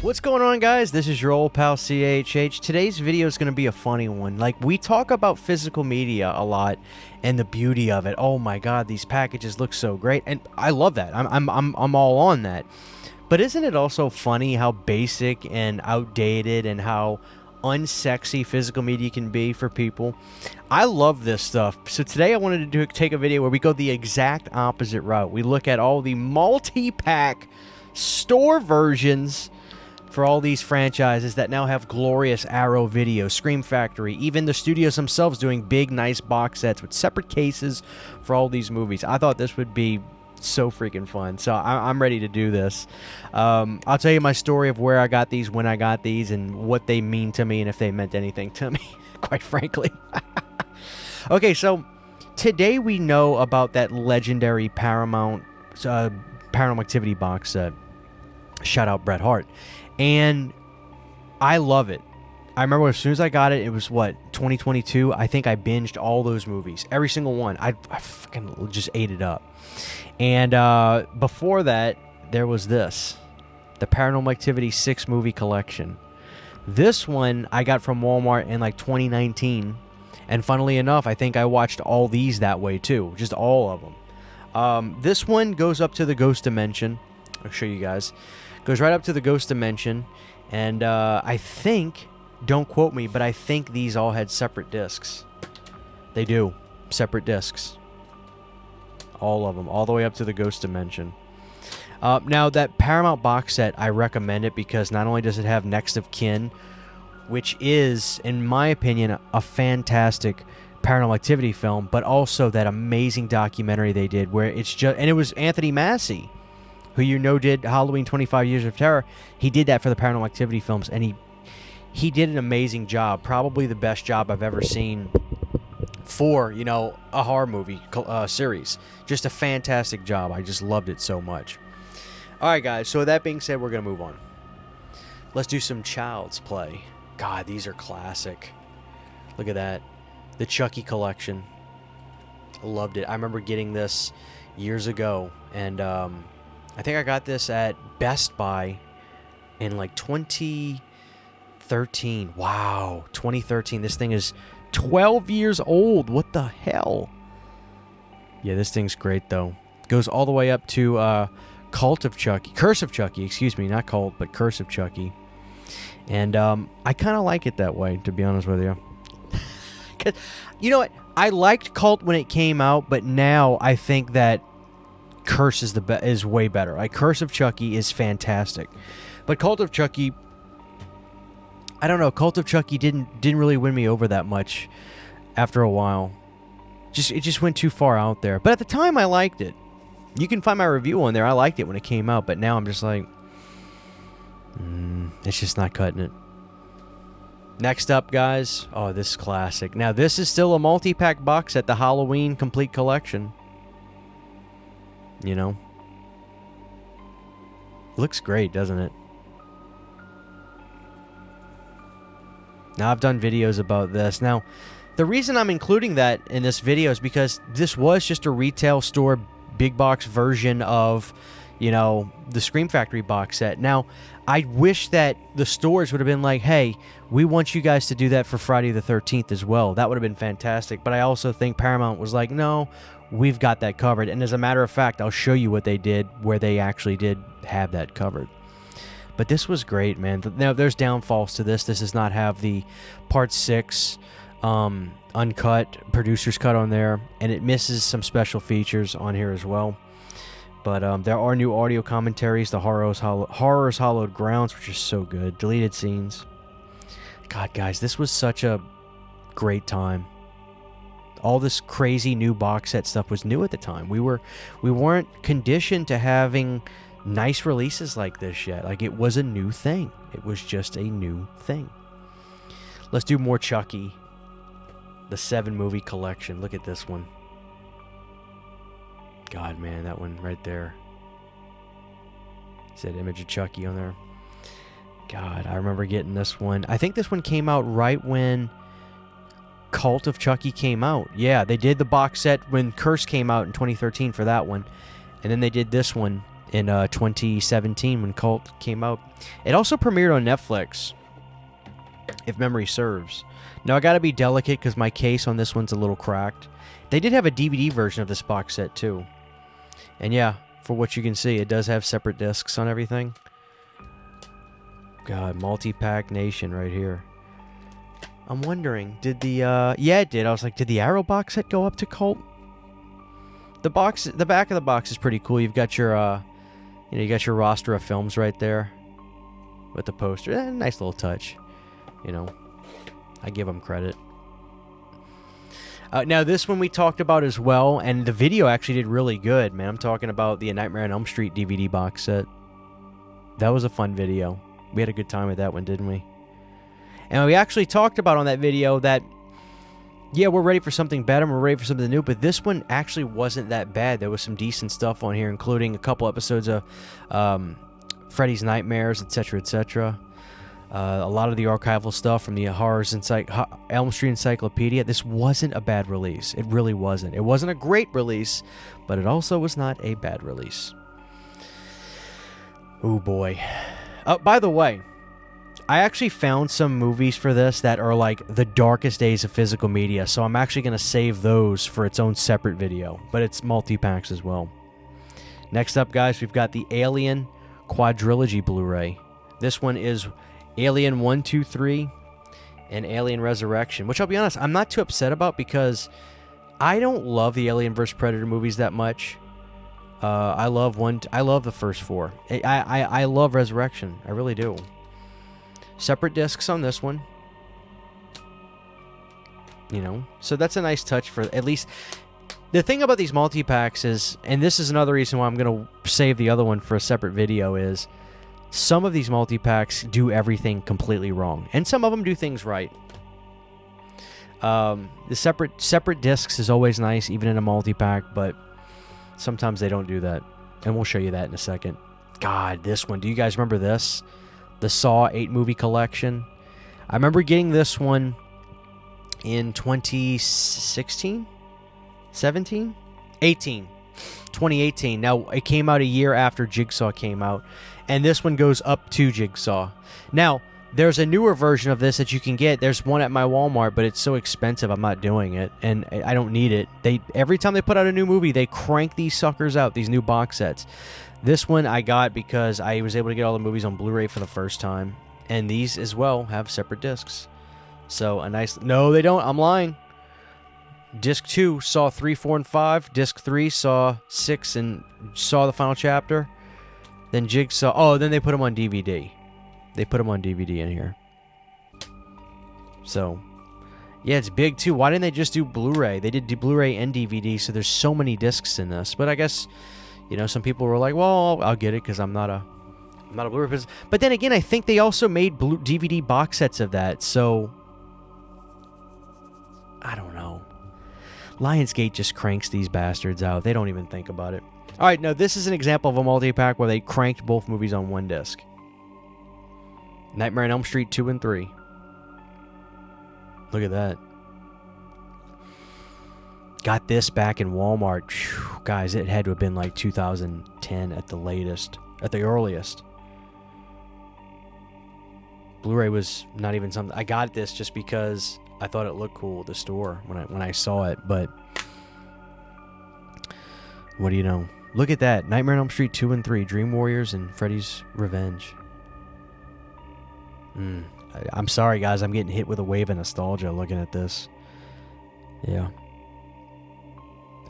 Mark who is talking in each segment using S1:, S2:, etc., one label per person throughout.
S1: What's going on, guys? This is your old pal CHH. Today's video is going to be a funny one. Like, we talk about physical media a lot and the beauty of it. Oh my god, these packages look so great, and I love that. I'm all on that. But isn't it also funny how basic and outdated and how unsexy physical media can be for people? I love this stuff. So today I wanted to take a video where we go the exact opposite route. We look at all the multi-pack store versions for all these franchises that now have glorious Arrow Video, Scream Factory, even the studios themselves doing big, nice box sets with separate cases for all these movies. I thought this would be so freaking fun, so I'm ready to do this. I'll tell you my story of where I got these, when I got these, and what they mean to me, and if they meant anything to me, quite frankly. Okay, so today we know about that legendary Paranormal Activity box set. Shout out Bret Hart. And I love it. I remember as soon as I got it, it was, what, 2022? I think I binged all those movies. Every single one. I fucking just ate it up. And before that, there was this. The Paranormal Activity 6 movie collection. This one I got from Walmart in like 2019. And funnily enough, I think I watched all these that way too. Just all of them. This one goes up to the Ghost Dimension. I'll show you guys. Goes right up to the Ghost Dimension, and I think, don't quote me, but I think these all had separate discs. They do. Separate discs. All of them. All the way up to the Ghost Dimension. Now, that Paramount box set, I recommend it because not only does it have Next of Kin, which is, in my opinion, a fantastic Paranormal Activity film, but also that amazing documentary they did where it's just, and it was Anthony Mackie, who you know did Halloween 25 Years of Terror. He did that for the Paranormal Activity films, and he did an amazing job. Probably the best job I've ever seen for, you know, a horror movie series. Just a fantastic job. I just loved it so much. All right, guys, so with that being said, we're going to move on. Let's do some Child's Play. God, these are classic. Look at that. The Chucky collection. I loved it. I remember getting this years ago, and I think I got this at Best Buy in like 2013. Wow, 2013. This thing is 12 years old. What the hell? Yeah, this thing's great, though. Goes all the way up to Curse of Chucky, excuse me. Not Cult, but Curse of Chucky. And I kind of like it that way, to be honest with you. You know what? I liked Cult when it came out, but now I think that Curse is way better. Like, Curse of Chucky is fantastic, but Cult of Chucky, I don't know. Cult of Chucky didn't really win me over that much. After a while, it just went too far out there. But at the time, I liked it. You can find my review on there. I liked it when it came out, but now I'm just like, it's just not cutting it. Next up, guys. Oh, this is classic. Now, this is still a multi-pack box set, the Halloween Complete Collection. You know, looks great, doesn't it? Now, I've done videos about this. Now, the reason I'm including that in this video is because this was just a retail store big box version of, you know, the Scream Factory box set. Now, I wish that the stores would have been like, hey, we want you guys to do that for Friday the 13th as well. That would have been fantastic. But I also think Paramount was like, no, we've got that covered. And as a matter of fact, I'll show you what they did where they actually did have that covered. But this was great, man. Now, there's downfalls to this. This does not have the Part 6 uncut producer's cut on there, and it misses some special features on here as well. But there are new audio commentaries, the Horrors Hallowed Grounds, which is so good. Deleted scenes. God, guys, this was such a great time. All this crazy new box set stuff was new at the time. We weren't conditioned to having nice releases like this yet. Like, it was a new thing. It was just a new thing. Let's do more Chucky. The 7 movie collection. Look at this one. God, man, that one right there. Is that image of Chucky on there? God, I remember getting this one. I think this one came out right when Cult of Chucky came out. Yeah, they did the box set when Curse came out in 2013 for that one. And then they did this one in 2017 when Cult came out. It also premiered on Netflix, if memory serves. Now, I gotta be delicate because my case on this one's a little cracked. They did have a DVD version of this box set, too. And yeah, for what you can see, it does have separate discs on everything. God, multi-pack nation right here. I'm wondering, did the, yeah, it did. I was like, did the Arrow box set go up to Cult? The back of the box is pretty cool. You've got your, you got your roster of films right there with the poster. Nice little touch. I give them credit. Now, this one we talked about as well, and the video actually did really good, man. I'm talking about the Nightmare on Elm Street DVD box set. That was a fun video. We had a good time with that one, didn't we? And we actually talked about on that video that, yeah, we're ready for something better, we're ready for something new, but this one actually wasn't that bad. There was some decent stuff on here, including a couple episodes of Freddy's Nightmares, etc., etc. A lot of the archival stuff from the Elm Street Encyclopedia. This wasn't a bad release. It really wasn't. It wasn't a great release, but it also was not a bad release. Oh boy. By the way, I actually found some movies for this that are like the darkest days of physical media, so I'm actually going to save those for its own separate video, but it's multi-packs as well. Next up, guys, we've got the Alien Quadrilogy Blu-ray. This one is Alien 1, 2, 3, and Alien Resurrection, which I'll be honest, I'm not too upset about because I don't love the Alien vs. Predator movies that much. I love the first four. I love Resurrection. I really do. Separate discs on this one. So that's a nice touch for at least. The thing about these multi-packs is, and this is another reason why I'm going to save the other one for a separate video, is some of these multi-packs do everything completely wrong, and some of them do things right. The separate discs is always nice, even in a multi-pack, but sometimes they don't do that, and we'll show you that in a second. God, this one. Do you guys remember this? The Saw 8 movie collection. I remember getting this one in 2016? 17? 18. 2018. Now, it came out a year after Jigsaw came out, and this one goes up to Jigsaw. Now, there's a newer version of this that you can get. There's one at my Walmart, but it's so expensive I'm not doing it, and I don't need it. Every time they put out a new movie, they crank these suckers out, these new box sets. This one I got because I was able to get all the movies on Blu-ray for the first time, and these as well have separate discs. So a nice... No, they don't. I'm lying. Disc 2, Saw 3, 4, and 5. Disc 3, Saw 6, and Saw the final chapter. Then Jigsaw... Oh, then they put them on DVD. They put them on DVD in here. So, yeah, it's big too. Why didn't they just do Blu-ray? They did Blu-ray and DVD, so there's so many discs in this. But I guess... some people were like, well, I'll get it because I'm not a Blu-ray person. But then again, I think they also made DVD box sets of that. So, I don't know. Lionsgate just cranks these bastards out. They don't even think about it. All right, now this is an example of a multi-pack where they cranked both movies on one disc. Nightmare on Elm Street 2 and 3. Look at that. Got this back in Walmart. Whew, guys, it had to have been like 2010 at the latest. At the earliest. Blu-ray was not even something... I got this just because I thought it looked cool at the store when I saw it, but... What do you know? Look at that. Nightmare on Elm Street 2 and 3. Dream Warriors and Freddy's Revenge. I'm sorry, guys. I'm getting hit with a wave of nostalgia looking at this. Yeah.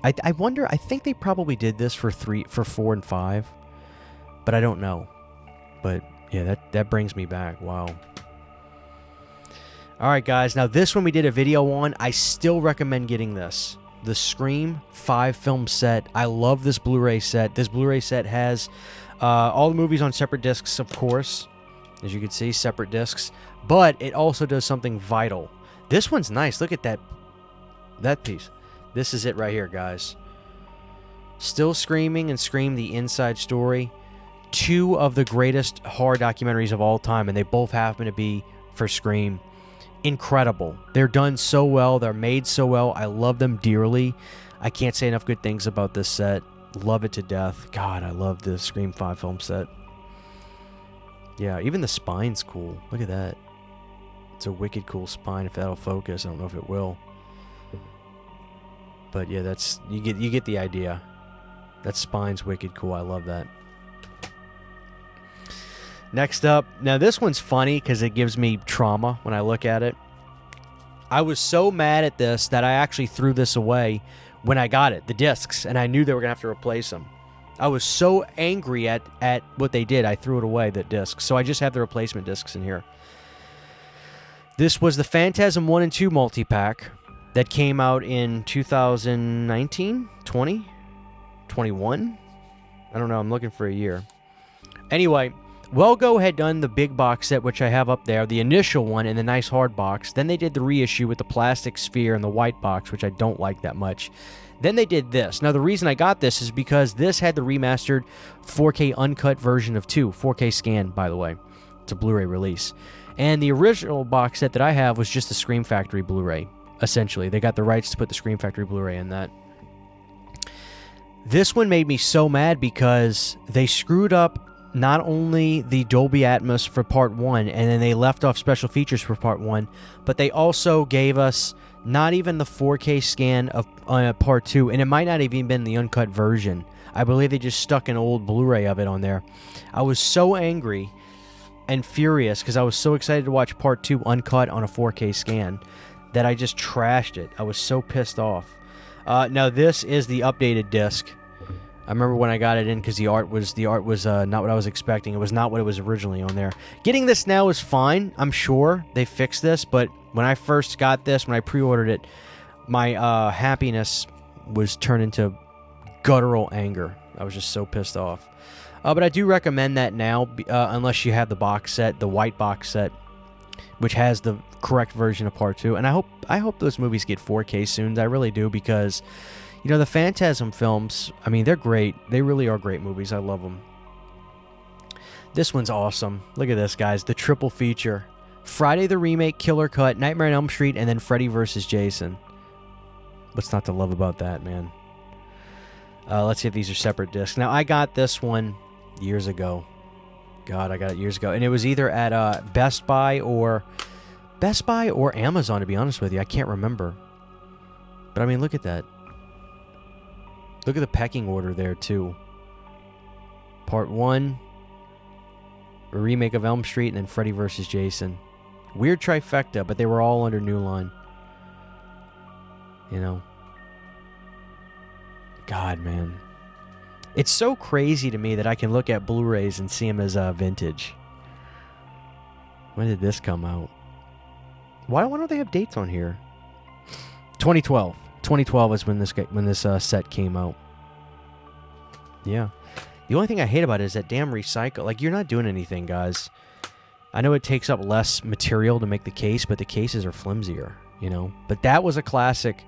S1: I wonder, I think they probably did this for 4 and 5, but I don't know. But yeah, that brings me back. Wow. All right, guys. Now this one we did a video on. I still recommend getting this. The Scream 5 film set. I love this Blu-ray set. This Blu-ray set has all the movies on separate discs, of course. As you can see, separate discs. But it also does something vital. This one's nice. Look at that piece. This is it right here, guys. Still Screaming and Scream: The Inside Story. 2 of the greatest horror documentaries of all time, and they both happen to be for Scream. Incredible. They're done so well. They're made so well. I love them dearly. I can't say enough good things about this set. Love it to death. God, I love the Scream 5 film set. Yeah, even the spine's cool. Look at that. It's a wicked cool spine. If that'll focus, I don't know if it will. But yeah, that's you get the idea. That spine's wicked cool. I love that. Next up, now this one's funny because it gives me trauma when I look at it. I was so mad at this that I actually threw this away when I got it, the discs, and I knew they were going to have to replace them. I was so angry at what they did, I threw it away, the discs. So I just have the replacement discs in here. This was the Phantasm 1 and 2 multi-pack that came out in 2019, 20, 21? I don't know, I'm looking for a year. Anyway, Wellgo had done the big box set, which I have up there, the initial one in the nice hard box. Then they did the reissue with the plastic sphere and the white box, which I don't like that much. Then they did this. Now, the reason I got this is because this had the remastered 4K uncut version of 2. 4K scan, by the way. It's a Blu-ray release. And the original box set that I have was just the Scream Factory Blu-ray, essentially. They got the rights to put the Scream Factory Blu-ray in that. This one made me so mad because they screwed up not only the Dolby Atmos for Part 1, and then they left off special features for Part 1, but they also gave us not even the 4K scan of Part 2, and it might not have even been the uncut version. I believe they just stuck an old Blu-ray of it on there. I was so angry and furious because I was so excited to watch Part 2 uncut on a 4K scan that I just trashed it. I was so pissed off. Now, this is the updated disc. I remember when I got it in because the art was not what I was expecting. It was not what it was originally on there. Getting this now is fine. I'm sure they fixed this, but when I first got this, when I pre-ordered it, my happiness was turned into guttural anger. I was just so pissed off. But I do recommend that now, unless you have the box set, the white box set, which has the correct version of Part 2. And I hope those movies get 4K soon. I really do, because you know, the Phantasm films, I mean, they're great. They really are great movies. I love them. This one's awesome. Look at this, guys. The triple feature. Friday the Remake, Killer Cut, Nightmare on Elm Street, and then Freddy vs. Jason. What's not to love about that, man? Let's see if these are separate discs. Now, I got this one years ago. God, I got it years ago. And it was either at Best Buy or Amazon, to be honest with you. I can't remember. But, I mean, look at that. Look at the pecking order there, too. Part 1, a remake of Elm Street, and then Freddy vs. Jason. Weird trifecta, but they were all under New Line. You know. God, man. It's so crazy to me that I can look at Blu-rays and see them as vintage. When did this come out? Why don't they have dates on here? 2012. 2012 is when this set came out. Yeah. The only thing I hate about it is that damn recycle. Like, you're not doing anything, guys. I know it takes up less material to make the case, but the cases are flimsier, you know. But that was a classic.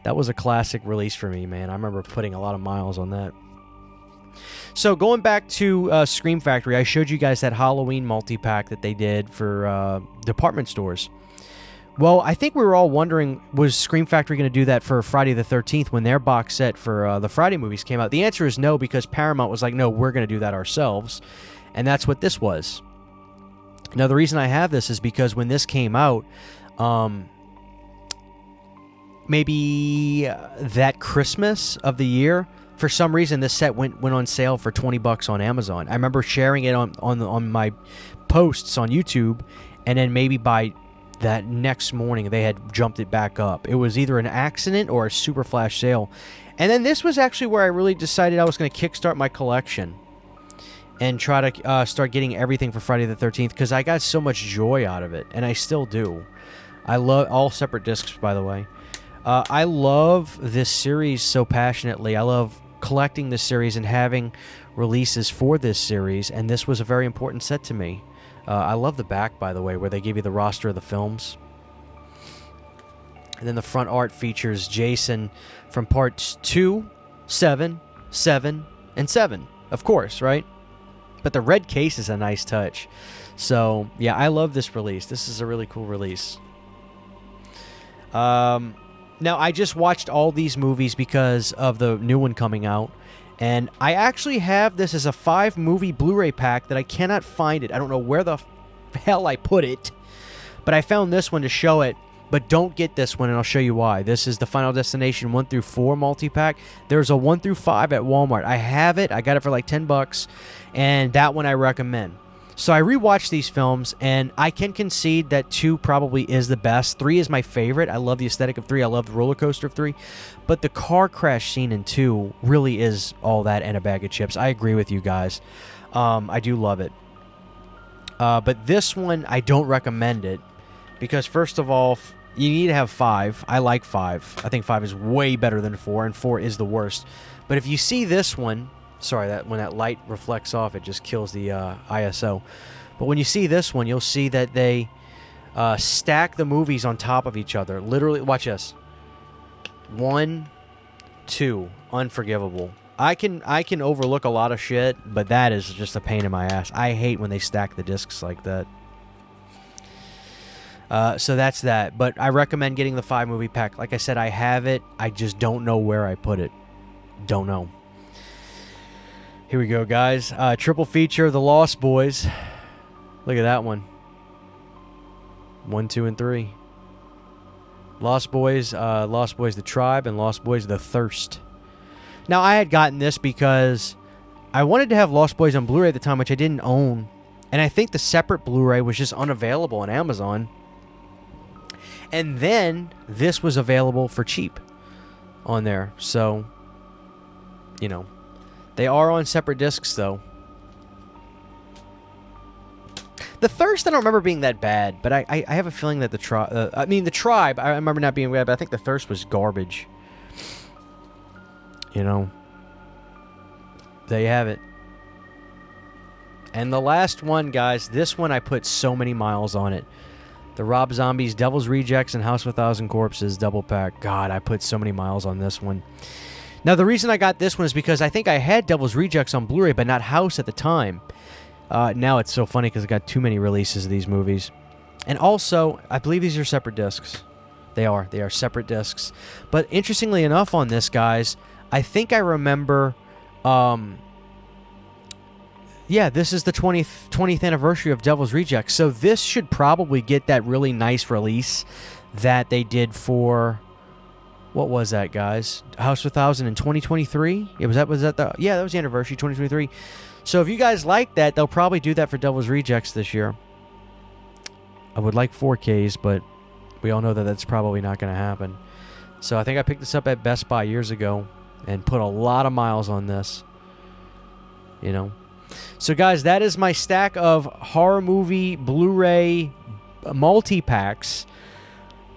S1: That was a classic release for me, man. I remember putting a lot of miles on that. So going back to Scream Factory, I showed you guys that Halloween multi-pack that they did for department stores. Well, I think we were all wondering, was Scream Factory going to do that for Friday the 13th when their box set for the Friday movies came out? The answer is no, because Paramount was like, no, we're going to do that ourselves. And that's what this was. Now, the reason I have this is because when this came out, maybe that Christmas of the year, for some reason, this set went on sale for $20 on Amazon. I remember sharing it on my posts on YouTube, and then maybe by that next morning, they had jumped it back up. It was either an accident or a super flash sale. And then this was actually where I really decided I was going to kickstart my collection and try to start getting everything for Friday the 13th, because I got so much joy out of it, and I still do. I love all separate discs, by the way. I love this series so passionately. I love collecting this series and having releases for this series, and this was a very important set to me. I love the back, by the way, where they give you the roster of the films. And then the front art features Jason from parts 2, 7, 7, and 7. Of course, right? But the red case is a nice touch. So, yeah, I love this release. This is a really cool release. Now, I just watched all these movies because of the new one coming out. And I actually have this as a 5-movie Blu-ray pack that I cannot find it. I don't know where the hell I put it. But I found this one to show it. But don't get this one, and I'll show you why. This is the Final Destination 1 through 4 multi-pack. There's a 1 through 5 at Walmart. I have it. I got it for like $10. And that one I recommend. So I rewatched these films, and I can concede that 2 probably is the best. 3 is my favorite. I love the aesthetic of 3. I love the roller coaster of 3. But the car crash scene in 2 really is all that and a bag of chips. I agree with you guys. I do love it. But this one, I don't recommend it. Because first of all, you need to have 5. I like 5. I think 5 is way better than 4, and 4 is the worst. But if you see this one... Sorry, that when that light reflects off, it just kills the ISO. But when you see this one, you'll see that they stack the movies on top of each other. Literally, watch this. 1, 2, unforgivable. I can overlook a lot of shit, but that is just a pain in my ass. I hate when they stack the discs like that. So that's that. But I recommend getting the 5-movie pack. Like I said, I have it. I just don't know where I put it. Don't know. Here we go, guys. Triple feature, The Lost Boys. Look at that one. 1, 2, and 3. Lost Boys, The Tribe, and Lost Boys, The Thirst. Now, I had gotten this because I wanted to have Lost Boys on Blu-ray at the time, which I didn't own. And I think the separate Blu-ray was just unavailable on Amazon. And then this was available for cheap on there. So, you know. They are on separate discs, though. The Thirst, I don't remember being that bad, but I have a feeling that the Tribe, I remember not being bad, but I think the Thirst was garbage. You know. There you have it. And the last one, guys, this one I put so many miles on it. The Rob Zombies, Devil's Rejects, and House of 1,000 Corpses double pack. God, I put so many miles on this one. Now, the reason I got this one is because I think I had Devil's Rejects on Blu-ray, but not House at the time. Now it's so funny because I got too many releases of these movies. And also, I believe these are separate discs. They are separate discs. But interestingly enough on this, guys, I think I remember... yeah, this is the 20th anniversary of Devil's Rejects. So this should probably get that really nice release that they did for... What was that, guys? House of 1,000 in 2023? Yeah, that was the anniversary, 2023. So if you guys like that, they'll probably do that for Devil's Rejects this year. I would like 4Ks, but we all know that that's probably not going to happen. So I think I picked this up at Best Buy years ago and put a lot of miles on this. You know. So guys, that is my stack of horror movie Blu-ray multi-packs.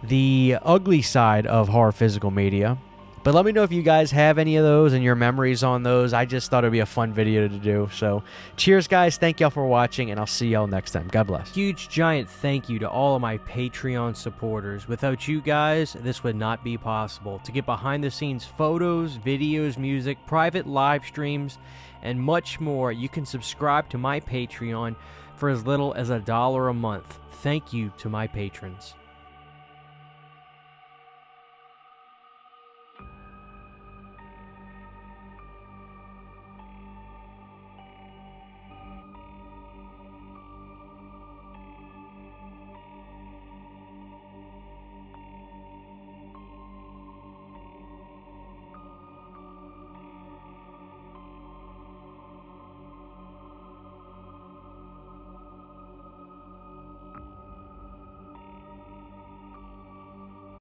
S1: The ugly side of horror physical media. But let me know if you guys have any of those and your memories on those. I just thought it would be a fun video to do. So, cheers, guys. Thank y'all for watching, and I'll see y'all next time. God bless. Huge, giant thank you to all of my Patreon supporters. Without you guys, this would not be possible. To get behind-the-scenes photos, videos, music, private live streams, and much more, you can subscribe to my Patreon for as little as $1 a month. Thank you to my patrons.